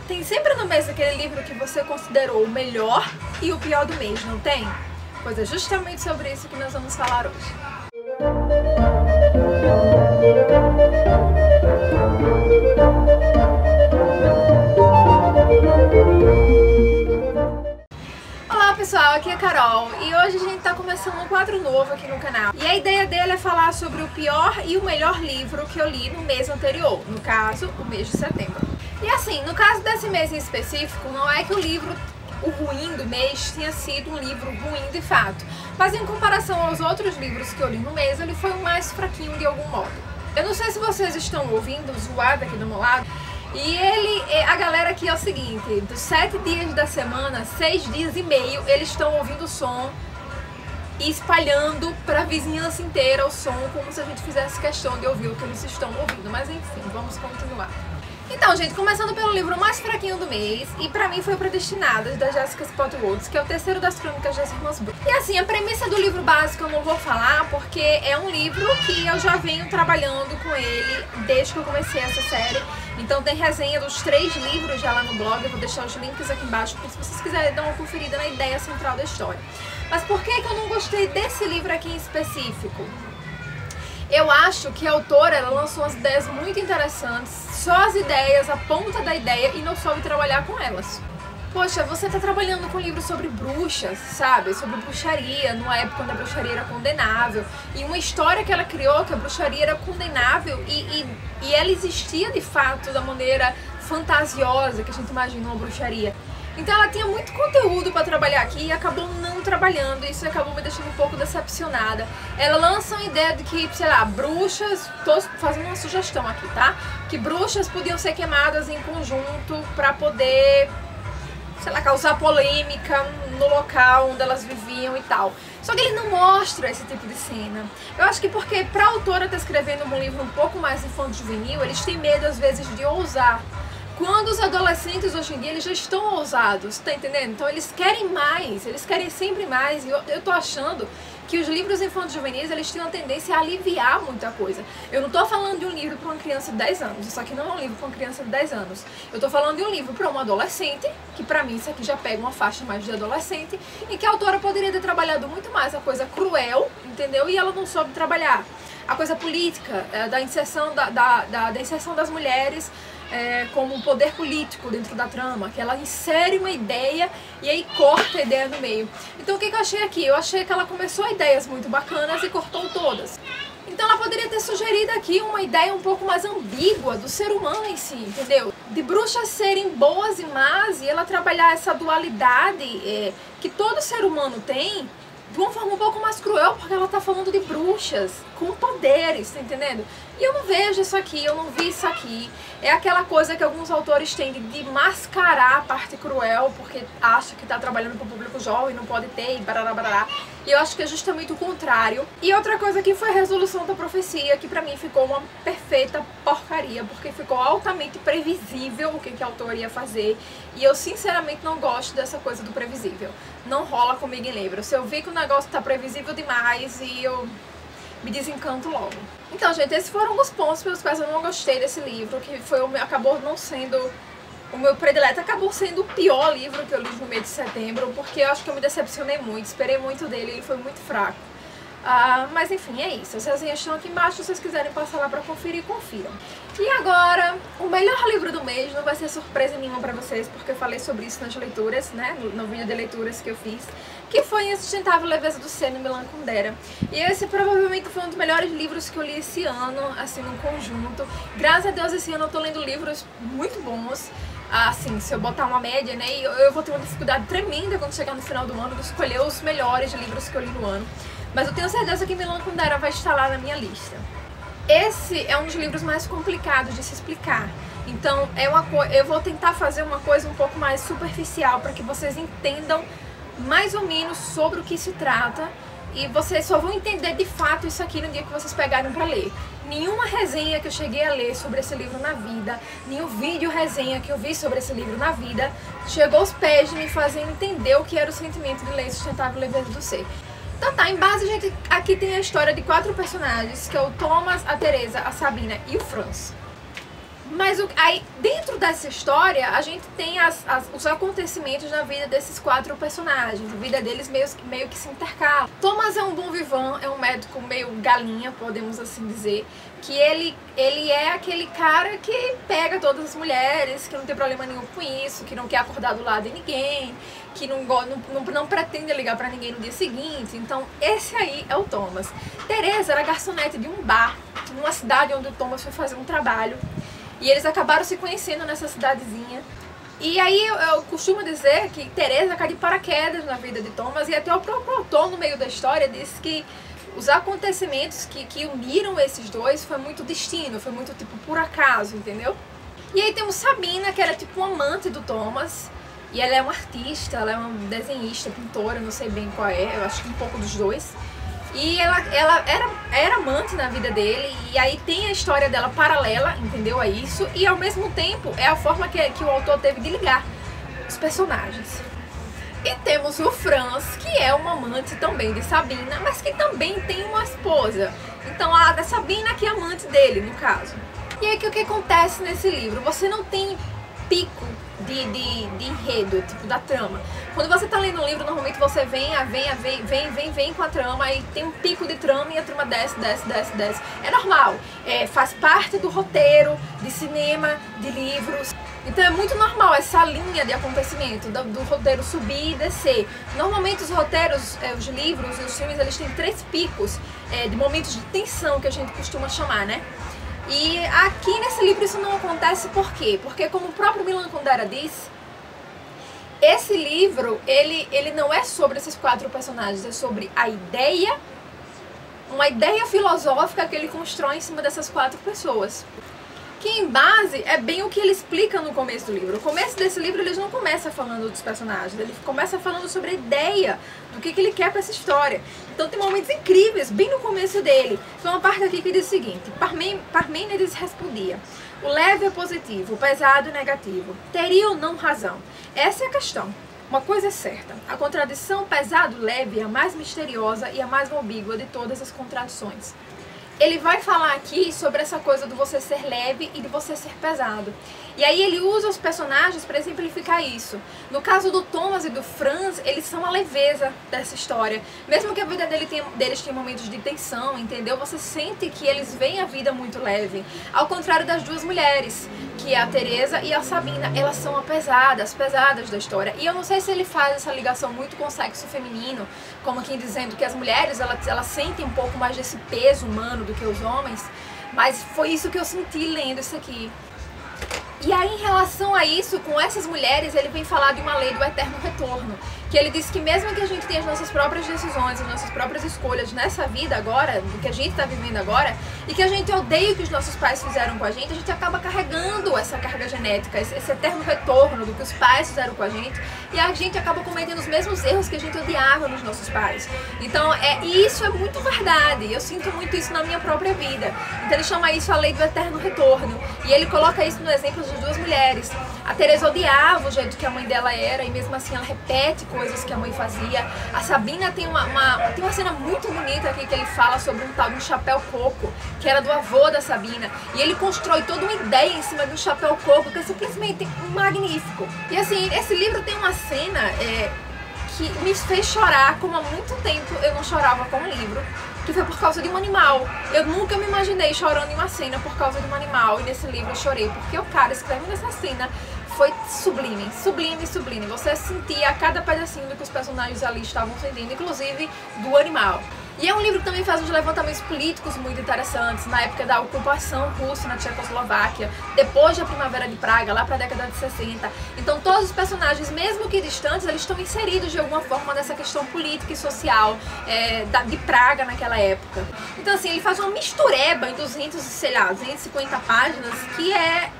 Tem sempre no mês aquele livro que você considerou o melhor e o pior do mês, não tem? Pois é justamente sobre isso que nós vamos falar hoje. Olá pessoal, aqui é a Carol e hoje a gente tá começando um quadro novo aqui no canal. E a ideia dele é falar sobre o pior e o melhor livro que eu li no mês anterior, no caso, o mês de setembro. E assim, no caso desse mês em específico, não é que o ruim do mês tinha sido um livro ruim de fato, mas em comparação aos outros livros que eu li no mês, ele foi o mais fraquinho de algum modo. Eu não sei se vocês estão ouvindo o zoado aqui do meu lado, e a galera aqui é o seguinte, dos 7 dias da semana, 6 dias e meio, eles estão ouvindo o som e espalhando para a vizinhança inteira o som, como se a gente fizesse questão de ouvir o que eles estão ouvindo, mas enfim, vamos continuar. Então, gente, começando pelo livro mais fraquinho do mês, e pra mim foi Predestinadas, da Jessica Spotwoods, que é o terceiro das crônicas das Irmãs Brontë. E assim, a premissa do livro básico eu não vou falar, porque é um livro que eu já venho trabalhando com ele desde que eu comecei essa série. Então tem resenha dos 3 livros já lá no blog, eu vou deixar os links aqui embaixo, se vocês quiserem dar uma conferida na ideia central da história. Mas por que eu não gostei desse livro aqui em específico? Eu acho que a autora ela lançou umas ideias muito interessantes, só as ideias, a ponta da ideia, e não soube trabalhar com elas. Poxa, você tá trabalhando com um livro sobre bruxas, sabe? Sobre bruxaria, numa época onde a bruxaria era condenável. E uma história que ela criou, que a bruxaria era condenável e ela existia de fato da maneira fantasiosa que a gente imagina uma bruxaria. Então ela tinha muito conteúdo para trabalhar aqui e acabou não trabalhando, isso acabou me deixando um pouco decepcionada. Ela lança uma ideia de que, sei lá, bruxas, tô fazendo uma sugestão aqui, tá? Que bruxas podiam ser queimadas em conjunto para poder, sei lá, causar polêmica no local onde elas viviam e tal. Só que ele não mostra esse tipo de cena. Eu acho que porque pra autora estar escrevendo um livro um pouco mais infanto-juvenil, eles têm medo às vezes de ousar. Quando os adolescentes hoje em dia eles já estão ousados, tá entendendo? Então eles querem mais, eles querem sempre mais. E eu tô achando que os livros infantos juvenis eles têm uma tendência a aliviar muita coisa. Eu não tô falando de um livro para uma criança de 10 anos, isso aqui não é um livro para uma criança de 10 anos. Eu tô falando de um livro para um adolescente, que pra mim isso aqui já pega uma faixa mais de adolescente, e que a autora poderia ter trabalhado muito mais a coisa cruel, entendeu? E ela não soube trabalhar. A coisa política, da inserção, da inserção das mulheres, como um poder político dentro da trama, que ela insere uma ideia e aí corta a ideia no meio. Então o que eu achei aqui? Eu achei que ela começou ideias muito bacanas e cortou todas. Então ela poderia ter sugerido aqui uma ideia um pouco mais ambígua do ser humano em si, entendeu? De bruxas serem boas e más e ela trabalhar essa dualidade que todo ser humano tem, de uma forma um pouco mais cruel, porque ela tá falando de bruxas com poderes, tá entendendo? E eu não vejo isso aqui, eu não vi isso aqui. É aquela coisa que alguns autores têm de mascarar a parte cruel, porque acha que tá trabalhando com o público jovem, não pode ter, e barará, barará. E eu acho que é justamente o contrário. E outra coisa aqui foi a resolução da profecia, que pra mim ficou uma perfeita porcaria, porque ficou altamente previsível o que a autora ia fazer. E eu sinceramente não gosto dessa coisa do previsível. Não rola comigo em livro. Se eu ver que o negócio tá previsível demais e eu me desencanto logo. Então, gente, esses foram os pontos pelos quais eu não gostei desse livro, que foi acabou não sendo o meu predileto, acabou sendo o pior livro que eu li no mês de setembro, porque eu acho que eu me decepcionei muito, esperei muito dele, ele foi muito fraco. Mas enfim, é isso. As resenhas estão aqui embaixo, se vocês quiserem passar lá pra conferir, confiram. E agora, o melhor livro do mês não vai ser surpresa nenhuma pra vocês, porque eu falei sobre isso nas leituras, né, no vídeo de leituras que eu fiz, que foi Insustentável Leveza do Ser, no Milan Kundera. E esse provavelmente foi um dos melhores livros que eu li esse ano, assim, no conjunto. Graças a Deus, esse ano eu tô lendo livros muito bons. Assim, se eu botar uma média, né, eu vou ter uma dificuldade tremenda quando chegar no final do ano de escolher os melhores livros que eu li no ano. Mas eu tenho certeza que Milan Kundera vai estar lá na minha lista. Esse é um dos livros mais complicados de se explicar. Então, eu vou tentar fazer uma coisa um pouco mais superficial para que vocês entendam mais ou menos sobre o que se trata. E vocês só vão entender de fato isso aqui no dia que vocês pegarem para ler. Nenhuma resenha que eu cheguei a ler sobre esse livro na vida, nenhum vídeo resenha que eu vi sobre esse livro na vida, chegou aos pés de me fazer entender o que era o sentimento de ler Insustentável Leveza do Ser. Então tá, em base, gente, aqui tem a história de 4 personagens, que é o Thomas, a Teresa, a Sabina e o Franz. Mas aí, dentro dessa história, a gente tem os acontecimentos na vida desses 4 personagens. A vida deles meio que se intercala. Thomas é um bon vivant, é um médico meio galinha, podemos assim dizer. Que ele é aquele cara que pega todas as mulheres, que não tem problema nenhum com isso, que não quer acordar do lado de ninguém, que não pretende ligar pra ninguém no dia seguinte. Então, esse aí é o Thomas. Teresa era garçonete de um bar, numa cidade onde o Thomas foi fazer um trabalho. E eles acabaram se conhecendo nessa cidadezinha. E aí eu costumo dizer que Teresa cai de paraquedas na vida de Thomas, e até o próprio autor, no meio da história, disse que os acontecimentos que uniram esses dois foi muito destino, foi muito tipo por acaso, entendeu? E aí temos Sabina, que era tipo uma amante do Thomas, e ela é uma artista, ela é uma desenhista, pintora, não sei bem qual é, eu acho que um pouco dos dois. E ela era amante na vida dele, e aí tem a história dela paralela, entendeu, a isso, e ao mesmo tempo é a forma que o autor teve de ligar os personagens. E temos o Franz, que é uma amante também de Sabina, mas que também tem uma esposa. Então a da Sabina que é amante dele, no caso. E aí o que acontece nesse livro? Você não tem pico de enredo, tipo da trama. Quando você tá lendo um livro, normalmente você vem com a trama e tem um pico de trama e a trama desce. É normal, faz parte do roteiro de cinema, de livros. Então é muito normal essa linha de acontecimento, do roteiro subir e descer. Normalmente os roteiros, os livros e os filmes, eles têm 3 picos de momentos de tensão, que a gente costuma chamar, né? E aqui nesse livro isso não acontece, por quê? Porque como o próprio Milan Kundera diz, esse livro, ele não é sobre esses 4 personagens, é sobre a ideia, uma ideia filosófica que ele constrói em cima dessas 4 pessoas. Que em base é bem o que ele explica no começo do livro. O começo desse livro ele não começa falando dos personagens, ele começa falando sobre a ideia do que ele quer para essa história. Então tem momentos incríveis bem no começo dele. Tem uma parte aqui que diz o seguinte: Parmênides respondia: o leve é positivo, o pesado é negativo. Teria ou não razão? Essa é a questão. Uma coisa é certa, a contradição pesado-leve é a mais misteriosa e a mais ambígua de todas as contradições. Ele vai falar aqui sobre essa coisa do você ser leve e de você ser pesado. E aí ele usa os personagens para exemplificar isso. No caso do Thomas e do Franz, eles são a leveza dessa história. Mesmo que a vida deles tenha momentos de tensão, entendeu? Você sente que eles veem a vida muito leve. Ao contrário das 2 mulheres, que é a Teresa e a Sabina. Elas são as pesadas da história. E eu não sei se ele faz essa ligação muito com o sexo feminino, como quem dizendo que as mulheres elas sentem um pouco mais desse peso humano do que os homens, mas foi isso que eu senti lendo isso aqui. E aí, em relação a isso, com essas mulheres, ele vem falar de uma lei do eterno retorno. Que ele diz que mesmo que a gente tenha as nossas próprias decisões, as nossas próprias escolhas nessa vida agora, do que a gente está vivendo agora, e que a gente odeia o que os nossos pais fizeram com a gente acaba carregando essa carga genética, esse eterno retorno do que os pais fizeram com a gente, e a gente acaba cometendo os mesmos erros que a gente odiava nos nossos pais. Então, isso é muito verdade, eu sinto muito isso na minha própria vida. Então ele chama isso a lei do eterno retorno, e ele coloca isso no exemplo das 2 mulheres. A Teresa odiava o jeito que a mãe dela era, e mesmo assim ela repete coisas que a mãe fazia. A Sabina tem uma cena muito bonita aqui que ele fala sobre um tal de um chapéu coco, que era do avô da Sabina, e ele constrói toda uma ideia em cima de um chapéu coco que é simplesmente magnífico. E assim, esse livro tem uma cena que me fez chorar como há muito tempo eu não chorava com um livro, que foi por causa de um animal. Eu nunca me imaginei chorando em uma cena por causa de um animal, e nesse livro eu chorei, porque o cara escrevendo essa cena foi sublime, sublime, sublime. Você sentia a cada pedacinho do que os personagens ali estavam sentindo, inclusive do animal. E é um livro que também faz uns levantamentos políticos muito interessantes, na época da ocupação russa na Tchecoslováquia, depois da Primavera de Praga, lá para a década de 60. Então todos os personagens, mesmo que distantes, eles estão inseridos de alguma forma nessa questão política e social de Praga naquela época. Então assim, ele faz uma mistureba em 250 páginas, que é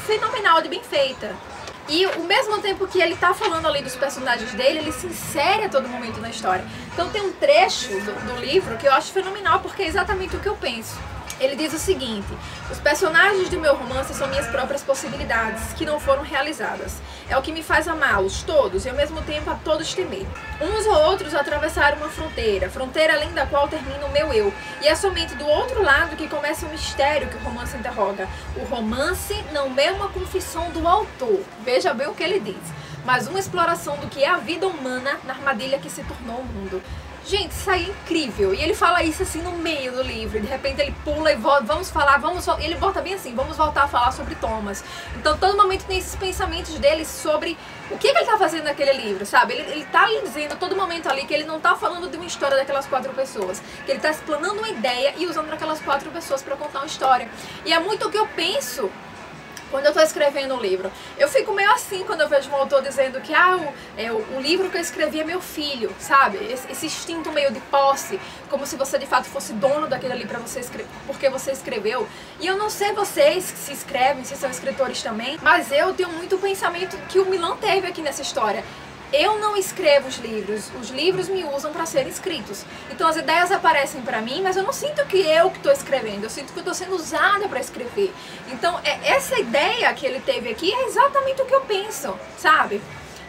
fenomenal de bem feita. E ao mesmo tempo que ele tá falando ali dos personagens dele, ele se insere a todo momento na história. Então tem um trecho do livro que eu acho fenomenal, porque é exatamente o que eu penso. Ele diz o seguinte: os personagens do meu romance são minhas próprias possibilidades, que não foram realizadas. é o que me faz amá-los todos e ao mesmo tempo a todos temer. Uns ou outros atravessaram uma fronteira, fronteira além da qual termina o meu eu, e é somente do outro lado que começa o mistério que o romance interroga. O romance não é uma confissão do autor, veja bem o que ele diz, mas uma exploração do que é a vida humana na armadilha que se tornou o mundo. Gente, isso aí é incrível. E ele fala isso assim no meio do livro. E de repente ele pula e volta, e ele volta bem assim, vamos voltar a falar sobre Thomas. Então todo momento tem esses pensamentos dele sobre o que ele tá fazendo naquele livro, sabe? Ele tá lhe dizendo todo momento ali que ele não tá falando de uma história daquelas 4 pessoas. Que ele tá explanando uma ideia e usando aquelas 4 pessoas pra contar uma história. E é muito o que eu penso quando eu tô escrevendo um livro. Eu fico meio assim quando eu vejo um autor dizendo que o livro que eu escrevi é meu filho, sabe? Esse instinto meio de posse, como se você de fato fosse dono daquele ali pra você escrever, porque você escreveu. E eu não sei vocês que se escrevem, se são escritores também, mas eu tenho muito pensamento que o Milan teve aqui nessa história. Eu não escrevo os livros me usam para serem escritos. Então as ideias aparecem para mim, mas eu não sinto que eu que estou escrevendo, eu sinto que eu estou sendo usada para escrever. Então essa ideia que ele teve aqui é exatamente o que eu penso, sabe?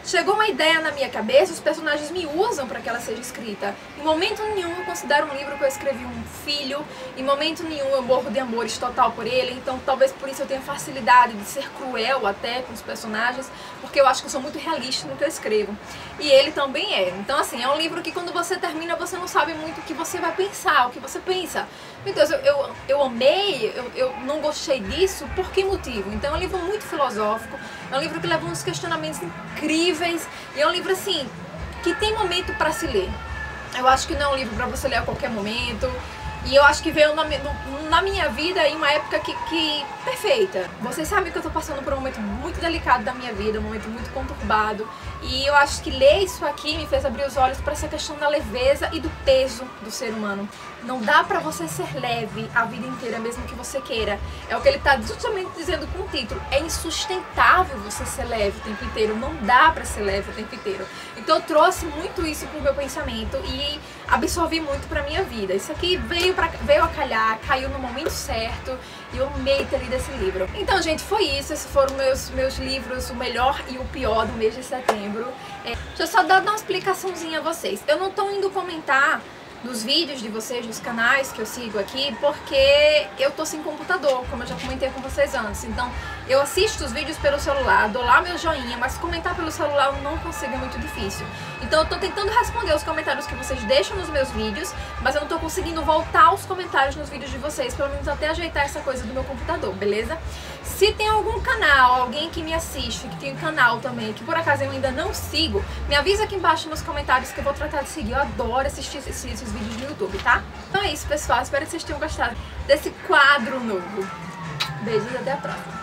Chegou uma ideia na minha cabeça, os personagens me usam para que ela seja escrita. Em momento nenhum eu considero um livro que eu escrevi um filho, em momento nenhum eu morro de amores total por ele, então talvez por isso eu tenha facilidade de ser cruel até com os personagens, porque eu acho que eu sou muito realista no que eu escrevo. E ele também é. Então assim, é um livro que quando você termina você não sabe muito o que você vai pensar, o que você pensa. Meu Deus, eu amei, eu não gostei disso, por que motivo? Então é um livro muito filosófico, é um livro que leva uns questionamentos incríveis, e é um livro assim, que tem momento pra se ler. Eu acho que não é um livro pra você ler a qualquer momento, e eu acho que veio na minha vida em uma época que perfeita. Vocês sabem que eu tô passando por um momento muito delicado da minha vida, um momento muito conturbado, e eu acho que ler isso aqui me fez abrir os olhos para essa questão da leveza e do peso do ser humano. Não dá pra você ser leve a vida inteira, mesmo que você queira. É o que ele tá justamente dizendo com o título. É insustentável você ser leve o tempo inteiro. Não dá pra ser leve o tempo inteiro. Então eu trouxe muito isso pro meu pensamento e absorvi muito pra minha vida. Isso aqui veio a calhar, caiu no momento certo e eu amei ter lido esse livro. Então, gente, foi isso. Esses foram meus livros, o melhor e o pior do mês de setembro. Deixa eu só dar uma explicaçãozinha a vocês. Eu não tô indo comentar nos vídeos de vocês, nos canais que eu sigo aqui, porque eu tô sem computador, como eu já comentei com vocês antes. Então, eu assisto os vídeos pelo celular, dou lá meu joinha, mas comentar pelo celular eu não consigo, é muito difícil. Então eu tô tentando responder os comentários que vocês deixam nos meus vídeos, mas eu não tô conseguindo voltar aos comentários nos vídeos de vocês, pelo menos até ajeitar essa coisa do meu computador, beleza? Se tem algum canal, alguém que me assiste, que tem um canal também, que por acaso eu ainda não sigo, me avisa aqui embaixo nos comentários que eu vou tratar de seguir. Eu adoro assistir esses vídeos no YouTube, tá? Então é isso, pessoal. Espero que vocês tenham gostado desse quadro novo. Beijos e até a próxima.